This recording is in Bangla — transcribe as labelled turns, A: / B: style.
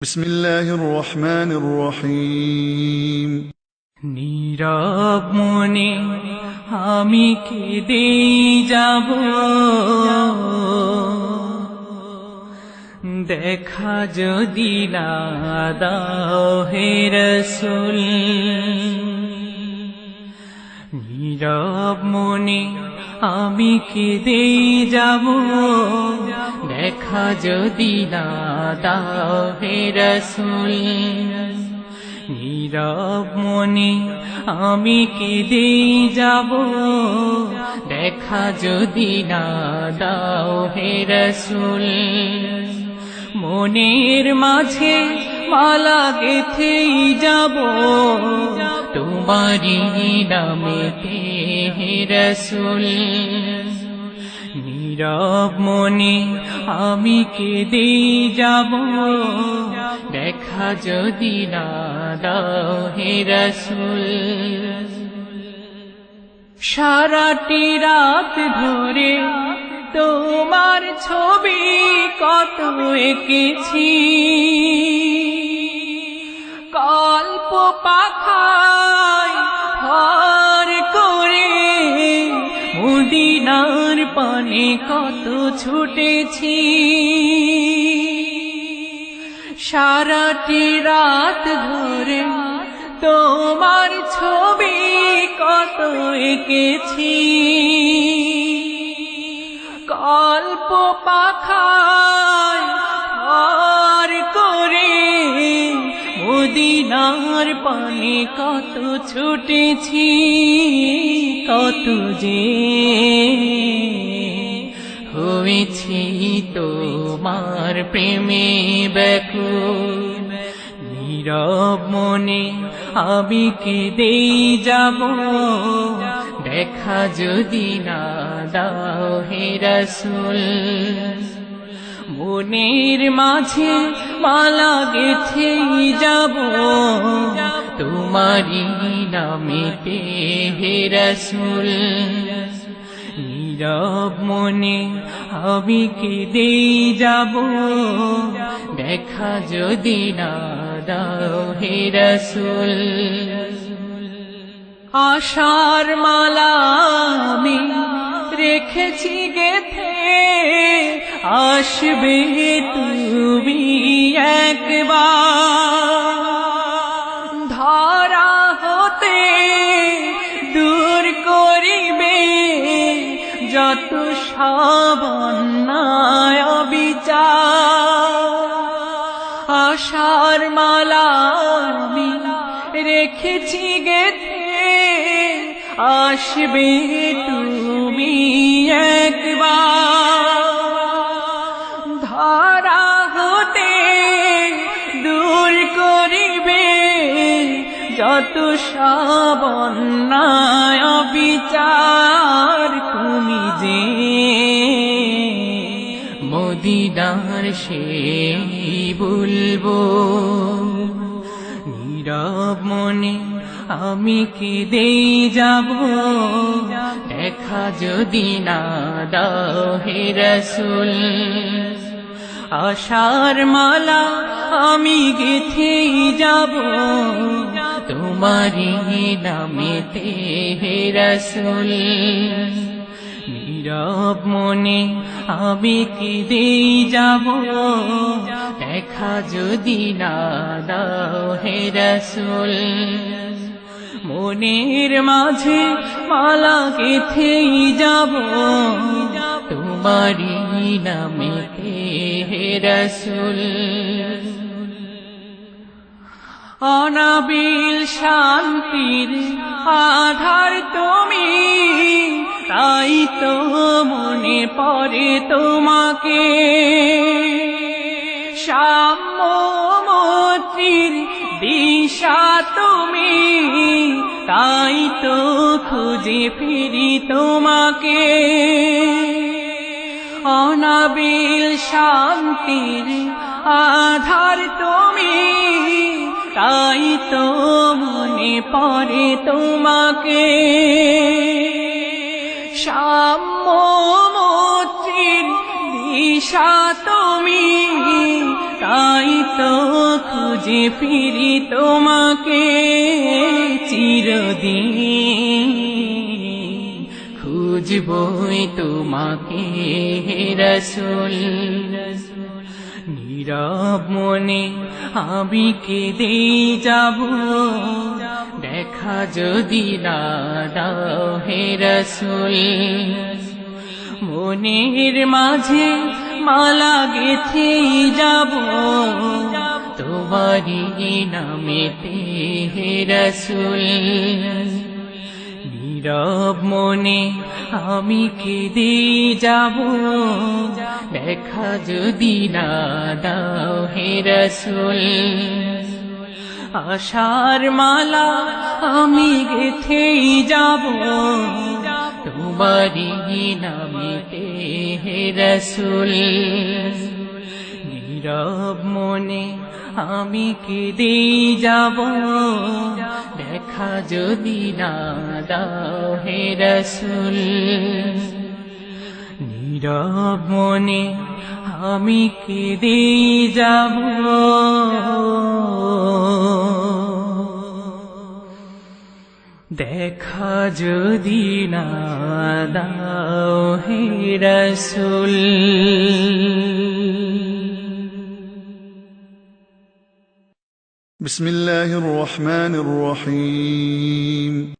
A: بسم الله الرحمن الرحيم
B: নীরব মনে আমি কেঁদে যাব, দেখা যদি না দাও হে রাসূল। নীরব মনে আমি কেঁদে যাব, দেখা যদি না দাও হে রাসূল। নীরব মনে আমি কেঁদে যাব, দেখা যদি না দাও হে রাসূল। মনের মাঝে মালা গেঁথেই যাব তোমারি নামেতে হে রাসূল। নীরব মনে আমি কেঁদে যাব, দেখা যদি না দাও হে রাসূল। সারাটি রাত ধরে তোমার ছবি কত এঁকেছি, কল্প পাখায় ভর করে মদিনার পানে কত ছুটেছি। সারাটি রাত ধরে তোমার ছবি কত এঁকেছি, কল্প পাখায় ভর করে মদিনার পানে কত ছুটেছি। কত যে হয়েছি তোমার প্রেমে ব্যাকুল। নীরব মনে আমি কেঁদে যাব, দেখা যদি না দাও হে রাসূল। মনের মাঝে মালা গেঁথেই যাব তোমারি নামেতে হে রাসূল। নীরব মনে আমি কেঁদে যাব, দেখা যদি না দাও হে রাসূল। আশার মালা আমি রেখেছি গেঁথে, আসবে তুমি একবার। ধরা হতে দূর করিবে যত সব অন্যায় অবিচার। আশার মালা আমি রেখেছি গেঁথে, আসবে তুমি একবার। ধরা হতে দূর করিবে যত সব অন্যায় অবিচার। তুমি যে মদিনার সেই বুলবুল। নীরব মনে আমি কেঁদে যাব, দেখা যদি না দাও হে রাসূল। আশার মালা আমি গেঁথেই যাব তোমারি নামেতে হে রাসূল। নীরব মনে আমি কেঁদে যাব, দেখা যদি না দাও হে রাসূল। মনের মাঝে মালা গেঁথেই যাব তোমারি নামেতে হে রাসূল। অনাবিল শান্তির আধার তুমি, তাই তো মনে পড়ে তোমাকে। সাম্য মৈত্রীর দিশা তুমি, তাই তো খুঁজে ফিরি তোমাকে। অনাবিল শান্তির আধার তুমি, তাই তো মনে পড়ে তোমাকে। সাম্য মৈত্রীর দিশা তুমি, তাই তো খুঁজে ফিরি তোমাকে চিরদিন, খুঁজবই তোমাকে রাসূল। নীরব মনে আমি কেঁদে যাব, দেখা যদি না দাও হে রাসূল। মনের মাঝে মালা গেথে যাব তোমারই নামেতে হে রাসূল। নীরব মনে আমি কেঁদে যাব, দেখা যদি না দাও হে রাসূল। আশার মালা আমি গেথেই যাব তোমারই নামেতে হে রাসূল। নীরব মনে আমি কেঁদে যাব, দেখা যদি না দাও হে রাসূল। নীরব মনে আমি কেঁদে যাব, দেখা যদি না দাও হে রাসূল।
A: بسم الله الرحمن الرحيم